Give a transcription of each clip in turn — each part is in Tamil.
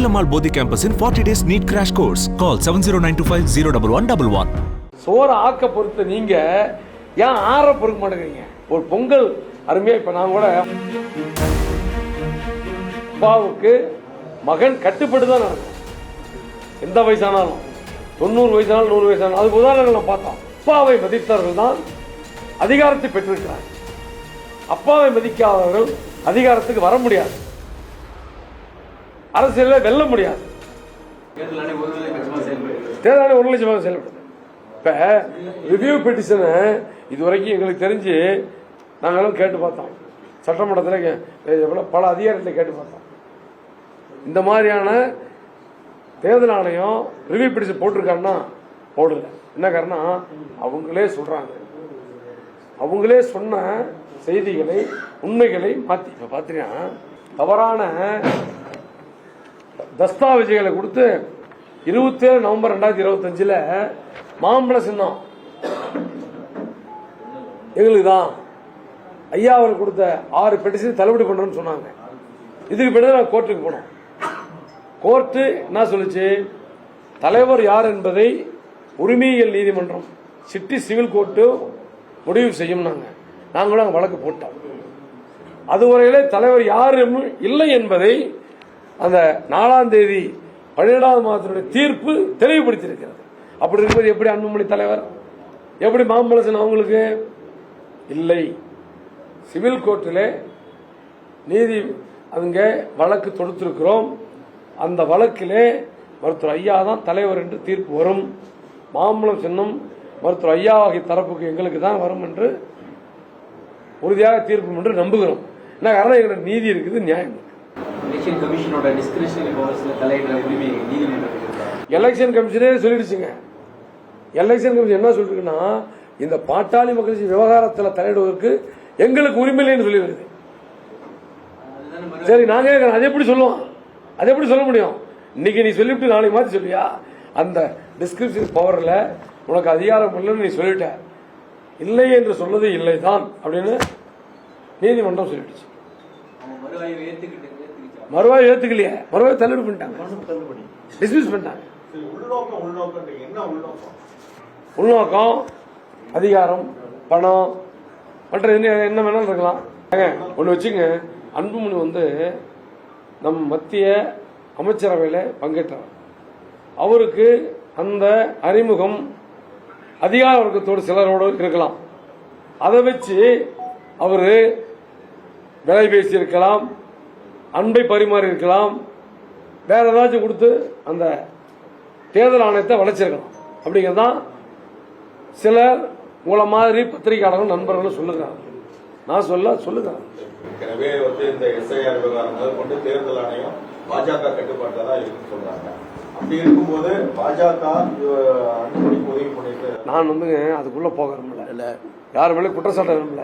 Shalimar Bodhi campus in 40 days NEET crash course. Call 7092501111. சோற ஆக்க பொறுத்து நீங்க ஏன் ஆற பொறுக்க மாட்டேங்கிறீங்க? ஒரு பொங்கல் அருமையா இப்ப நான் கூட அப்பாவுக்கு மகன் கட்டுப்பட்டு தான் நடக்கும். எந்த வயசானாலும் 90 வயசானாலும் 100 வயசானாலும் அதுக்கு உதாரணங்களை பார்த்தோம். அப்பாவை மதித்தவர்கள் தான் அதிகாரத்தை பெற்றிருக்கிறார். அப்பாவை மதிக்காதவர்கள் அதிகாரத்துக்கு வர முடியாது, அரசியலில் வெல்ல முடியாது. தேர்தல் ஆணையம் 1 லட்சமாக செயல்படுது. இப்போ ரிவ்யூ பெட்டிஷனை இதுவரைக்கும் எங்களுக்கு தெரிஞ்சு நாங்களும் கேட்டு பார்த்தோம். சட்டமன்றத்தில் பல அதிகாரத்தில் கேட்டு பார்த்தோம். இந்த மாதிரியான தேர்தல் ஆணையம் ரிவ்யூ பெட்டிஷன் போட்டிருக்காருன்னா போடல. என்ன காரணம்? அவங்களே சொல்றாங்க. அவங்களே சொன்ன செய்திகளை உண்மைகளை மாற்றி இப்போ பார்த்தீங்கன்னா தவறான தஸ்தாவேஜுகளை கொடுத்து 27 நவம்பர் 2025 மாம்பழ சின்னம் எங்களுக்கு தான் ஐயா அவர் கொடுத்த 6 பெட்டிஷன் தள்ளுபடி பண்றோம்னு சொன்னாங்க. இதுக்கு பிறகு நான் கோர்ட்டுக்கு போனோம். கோர்ட்டு என்ன சொல்லுச்சு? தலைவர் யார் என்பதை உரிமையியல் நீதிமன்றம் சிட்டி சிவில் கோர்ட்டு முடிவு செய்யும். நாங்களும் அங்கே வழக்கு போட்டோம். அதுவரையிலே தலைவர் யாரும் இல்லை என்பதை அந்த 4ஆம் தேதி 12வது மாதத்தினுடைய தீர்ப்பு தெளிவுபடுத்தியிருக்கிறது. அப்படி இருக்கும்போது எப்படி அன்புமணி தலைவர், எப்படி மாம்பழசன் அவங்களுக்கு இல்லை? சிவில் கோர்ட்டில் நீதி அங்கே வழக்கு தொடுத்திருக்கிறோம். அந்த வழக்கிலே மருத்துவர் ஐயா தான் தலைவர் என்று தீர்ப்பு வரும். மாம்பழம் சின்னம் மருத்துவர் ஐயா ஆகிய தரப்புக்கு எங்களுக்கு தான் வரும் என்று உறுதியாக தீர்ப்பு என்று நம்புகிறோம். என்ன காரணம்? எங்களோட நீதி இருக்குது, நியாயம் இருக்கு. எலெக்ஷன் கமிஷனே சொல்லிடுச்சுங்க. எலெக்ஷன் கமிஷன் என்ன சொல்லிருக்குன்னா, இந்த பாட்டாளி மக்கள் விவகாரத்தில் தலையிடுவதற்கு எங்களுக்கு உரிமை இல்லைன்னு சொல்லி வருது. சரி, நாங்க அதை எப்படி சொல்லுவோம்? அதை எப்படி சொல்ல முடியும்? இன்னைக்கு நீ சொல்லிவிட்டு நாளைக்கு மாற்றி சொல்லியா? அந்த டிஸ்கிரிப்ஷன் பவர்ல உனக்கு அதிகாரம் இல்லைன்னு நீ சொல்லிட்ட. இல்லை என்று சொல்வது இல்லைதான் அப்படின்னு நீதிமன்றம் சொல்லிடுச்சு. மறுவாய் ஏத்துக்கலையே, மறுவாய் தள்ளுபடி பண்ணிட்டாங்க, டிஸ்மிஸ் பண்ணிட்டாங்க. உள்நோக்கம், அதிகாரம், பணம், மற்ற என்ன வேணாலும் இருக்கலாம். ஒன்று வச்சுங்க, அன்புமணி நம் மத்திய அமைச்சரவையில் பங்கேற்றவர். அவருக்கு அந்த அறிமுகம் அதிகார வர்க்கத்தோடு சிலரோடு இருக்கலாம். அதை வச்சு அவரு விலை பேசி இருக்கலாம், அன்பை பரிமாறி இருக்கலாம், வேற ஏதாச்சும் கொடுத்து அந்த தேர்தல் ஆணையத்தை வளைச்சிருக்கலாம். அப்படிங்கிறதான் சிலர் உங்களை மாதிரி பத்திரிகையாளர்கள் நண்பர்களும் சொல்லுகிறாங்க. நான் சொல்லுகிறேன். எனவே இந்த எஸ்ஐஆர் விவகாரம் கொண்டு தேர்தல் ஆணையம் பாஜக கட்டுப்பாட்டில் தான் இருக்குன்னு சொல்றாங்க. அப்படி இருக்கும்போது பாஜக அன்புமணிக்கு உதவி பண்ணிட்டு நான் அதுக்குள்ள போக விரும்பல, யார் மேலே குற்றச்சாட்ட விரும்பல.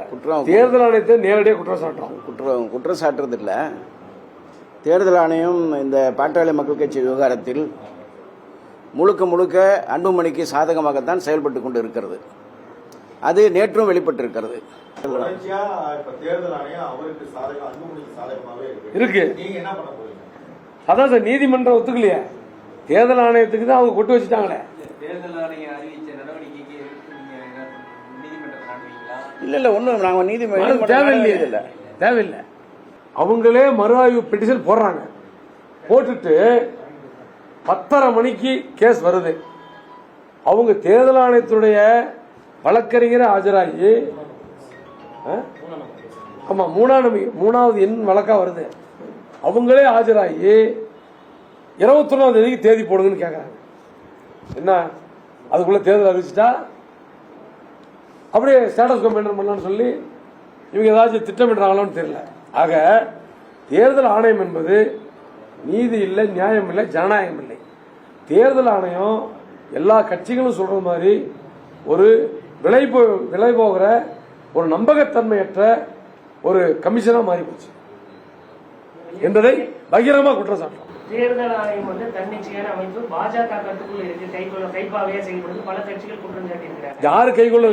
தேர்தல் ஆணையத்தை நேரடியாக குற்றம் சாட்டுறது இல்ல. தேர்தல் ஆணையம் இந்த பாட்டாளி மக்கள் கட்சி விவகாரத்தில் முழுக்க அன்புமணிக்கு சாதகமாகத்தான் செயல்பட்டு கொண்டு இருக்கிறது. அது நேற்றும் வெளிப்பட்டிருக்கிறது. இருக்கு. அதான் சார், நீதிமன்றம் ஒத்துக்கலையே. தேர்தல் ஆணையத்துக்கு தான் அவங்க கொட்டு வச்சுட்டாங்களே. இல்ல ஒண்ணும் நாங்க நீதிமன்றம் தேவையில்லை. அவங்களே மறு ஆய்வு பெட்டிஷன் போடுறாங்க. போட்டுட்டு 10:30 மணிக்கு கேஸ் வருது. அவங்க தேர்தல் ஆணையத்துடைய வழக்கறிஞரை ஆஜராகி, ஆமா, 3வது எண் வழக்கா வருது. அவங்களே ஆஜராகி 21ஆம் தேதிக்கு தேதி போடுங்கன்னு கேட்கறாங்க. என்ன அதுக்குள்ள தேர்தல் அறிவிச்சுட்டா அப்படியே ஸ்டேட்டஸ் கோ மெயின்டைன் பண்ணலாம்னு சொல்லி இவங்க ஏதாச்சும் திட்டமிடுறாங்களான்னு தெரியல. ஆக தேர்தல் ஆணையம் என்பது நீதி இல்லை, நியாயம் இல்லை, ஜனநாயகம் இல்லை. தேர்தல் ஆணையம் எல்லா கட்சிகளும் சொல்ற மாதிரி ஒரு விலை போகிற ஒரு நம்பகத்தன்மையற்ற ஒரு கமிஷனா மாறி போச்சு என்பதை பகிரமா குற்றம் சாட்டுறோம். தேர்தல் ஆணையம் தன்னிச்சையான அமைப்பு பாஜக கட்டுக்குள்ள இருக்கு, கைப்பாவையா செயல்படுது பல கட்சிகள் குற்றம் சாட்டியிருக்கிறாங்க. யாரு கைக்குள்ள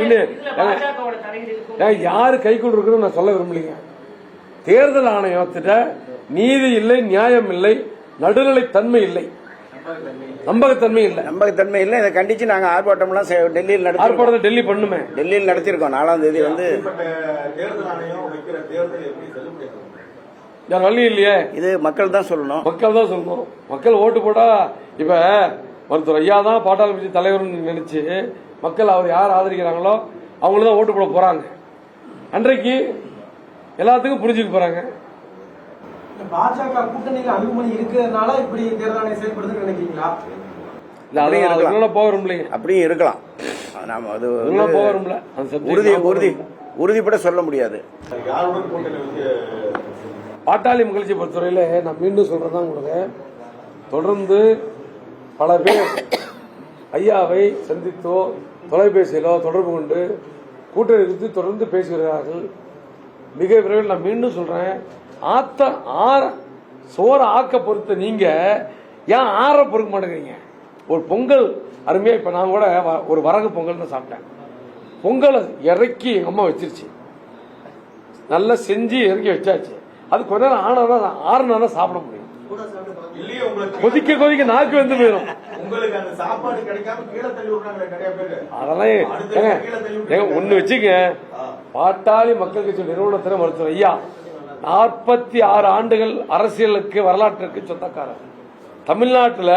யாரு கைக்குள்ள இருக்குன்னு நான் சொல்ல விரும்பலீங்க. தேர்தல் ஆணையத்திட்ட நீதி இல்லை, நியாயம் இல்லை, நடுநிலைத்தன்மை இல்லை, நம்பகத்தன்மை இல்லை. நம்பகத்தன்மை இல்லை. இதை கண்டிச்சு நாங்க ஆர்ப்பாட்டம்லாம் டெல்லியில் ஆர்ப்பாட்டத்தை டெல்லி பண்ணுமே. டெல்லியில் நடத்திருக்கோம். 4ஆம் தேதி வந்து தேர்தல் ஆணையம் வைக்கிற தேர்தல் எப்படி செல்லுபடியாகும்? வழி இல்லையே. இது மக்கள் தான் சொல்லணும். மக்கள் தான் சொல்லணும். மக்கள் ஓட்டு போட்டா இப்ப மருத்துவர் ஐயா தான் பாட்டாளி கட்சி தலைவர்னு நினைச்சு மக்கள் அவர் யார் ஆதரிக்கிறாங்களோ அவங்கள தான் ஓட்டு போட போறாங்க. அன்றைக்கு எல்லாத்துக்கும் புரிஞ்சுக்க போறாங்க. பாஜக கூட்டணியில அணுகுமுறை இருக்கிறதுனால இப்படி தேர்தல் ஆணையம் செயல்படுதுன்னு நினைக்கிறீங்களா? அப்படியும் இருக்கலாம். நாம அது உறுதிப்பட சொல்ல முடியாது. யாருடன் கூட்டணி வந்து பாட்டாளி மகிழ்ச்சி பொறுத்தவரையில நான் மீண்டும் சொல்றதான் உங்களுக்கு, தொடர்ந்து பல பேர் ஐயாவை சந்தித்தோ தொலைபேசியிலோ தொடர்பு கொண்டு கூட்டணி குறித்து தொடர்ந்து பேசுகிறார்கள். மிக விரைவில் நான் மீண்டும் சொல்றேன், சோற ஆக்க பொறுத்த நீங்க ஏன் ஆற பொறுக்க மாட்டேங்கிறீங்க? ஒரு பொங்கல் அருமையா, இப்ப நான் கூட ஒரு வரகு பொங்கல் தான் சாப்பிட்டேன். பொங்கலை இறக்கி எங்க அம்மா வச்சிருச்சு, நல்லா செஞ்சு இறக்கி வச்சாச்சு. அது கொஞ்ச நேரம் ஆறுனா சாப்பிட முடியும். கொதிக்க கொதிக்க நாக்கு வந்து போயிடும். அதெல்லாம் ஒண்ணு வச்சுங்க, பாட்டாளி மக்கள் கட்சி நிறுவனத்தில் மருத்துவர் ஐயா 46 ஆண்டுகள் அரசியலுக்கு வரலாற்றுக்கு சொந்தக்காரர். தமிழ்நாட்டில்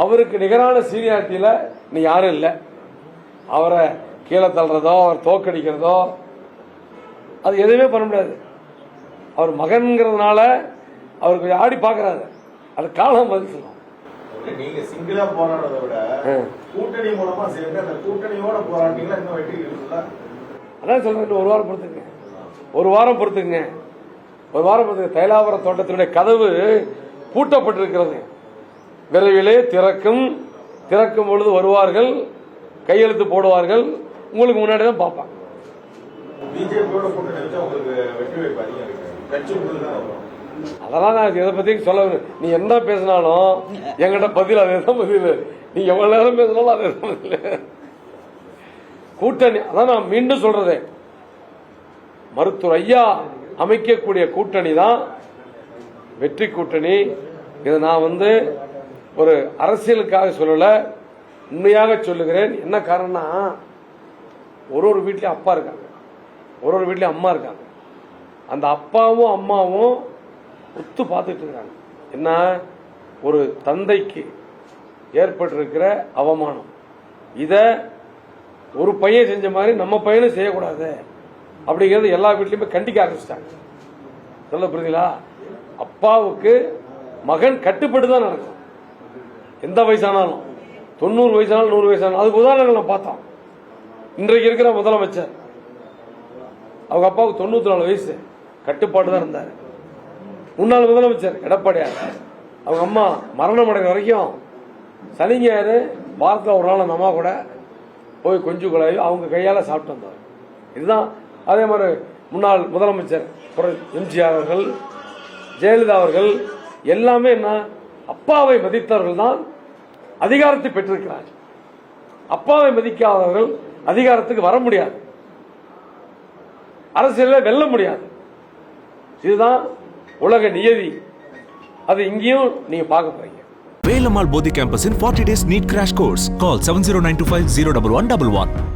அவருக்கு நிகரான சீனியாரிட்டியில நீ யாரும் இல்லை. அவரை கீழே தள்ளுறதோ அவர் தோக்கடிக்கிறதோ அது எதுவுமே பண்ண முடியாது. அவர் மகன்கிறதுனால அவர் கொஞ்சம் ஆடி பாக்குறாரு, அது காலம் பதில் சொல்லும். நீங்க சிங்கிளா போராடுறதை விட கூட்டணி மூலமா சேர்ந்து அந்த கூட்டணியோட போராட்டீங்களா இன்னும் வெற்றி இருக்குல்ல? அதான் சொல்றேன், ஒரு வாரம் பொறுத்துங்க, ஒரு வாரம் பொறுத்துங்க. தைலாபுரம் தோட்டத்தினுடைய கதவு பூட்டப்பட்டிருக்கிறது. விரைவிலே திறக்கும் பொழுது வருவார்கள், கையெழுத்து போடுவார்கள். உங்களுக்கு முன்னாடி தான் பார்ப்பாங்க. பிஜேபியோட கூட்டணி வச்சா உங்களுக்கு வெற்றி வாய்ப்பு அதிகம் இருக்கு. கட்சி தான் வரும். அதெல்லாம் நான் இதை பத்தி சொல்ல, நீ என்ன பேசினாலும் என்கிட்ட பதில் அதேதான் பதில். நீ எவ்வளவு நேரம் பேசினாலும் அதே பதில். கூட்டணி அதான் நான் மீண்டும் சொல்றேன், மருத்துவர் ஐயா அமைக்கக்கூடிய கூட்டணி தான் வெற்றி கூட்டணி. இதை நான் ஒரு அரசியலுக்காக சொல்லல, உண்மையாக சொல்லுகிறேன். என்ன காரணம்னா, ஒரு வீட்லயும் அப்பா இருக்காங்க, ஒரு வீட்லயும் அம்மா இருக்காங்க. அந்த அப்பாவும் அம்மாவும் ஒத்து பார்த்துட்டு இருக்காங்க. என்ன, ஒரு தந்தைக்கு ஏற்பட்டிருக்கிற அவமானம், இத ஒரு பையன் செஞ்ச மாதிரி நம்ம பையனும் செய்யக்கூடாது அப்படிங்கிறது எல்லா வீட்லயுமே கண்டிக்க ஆரம்பிச்சிட்டாங்க. சொல்ல புரியுதுங்களா? அப்பாவுக்கு மகன் கட்டுப்பட்டு தான் நடக்கும். எந்த வயசானாலும், 90 வயசானாலும் 100 வயசானாலும். அதுக்கு உதாரணங்கள் நான் பார்த்தோம். இன்றைக்கு இருக்கிற முதலமைச்சர், அவங்க அப்பாவுக்கு 94 வயசு, கட்டுப்பாடு தான் இருந்தார். முன்னாள் முதலமைச்சர் எடப்பாடியார், அவங்க அம்மா மரணம் அடைகிற வரைக்கும் சனி ஞாயிறு வாரத்தில் ஒரு நாள் அந்த அம்மா கூட போய் கொஞ்சம் குழாவி அவங்க கையால சாப்பிட்டு வந்தார். இதுதான். அதே மாதிரி முன்னாள் முதலமைச்சர் எம்ஜிஆர் அவர்கள், ஜெயலலிதா அவர்கள் எல்லாமே என்ன, அப்பாவை மதித்தவர்கள் தான் அதிகாரத்தை பெற்றிருக்கிறார். அப்பாவை மதிக்காதவர்கள் அதிகாரத்துக்கு வர முடியாது, அரசியலில் வெல்ல முடியாது. இதுதான் உலக நியதி. அது இங்கேயும் நீங்க பார்க்க போறீங்க. Velamal Bodhi Campus in 40 days NEET crash course. Call 70925 01111.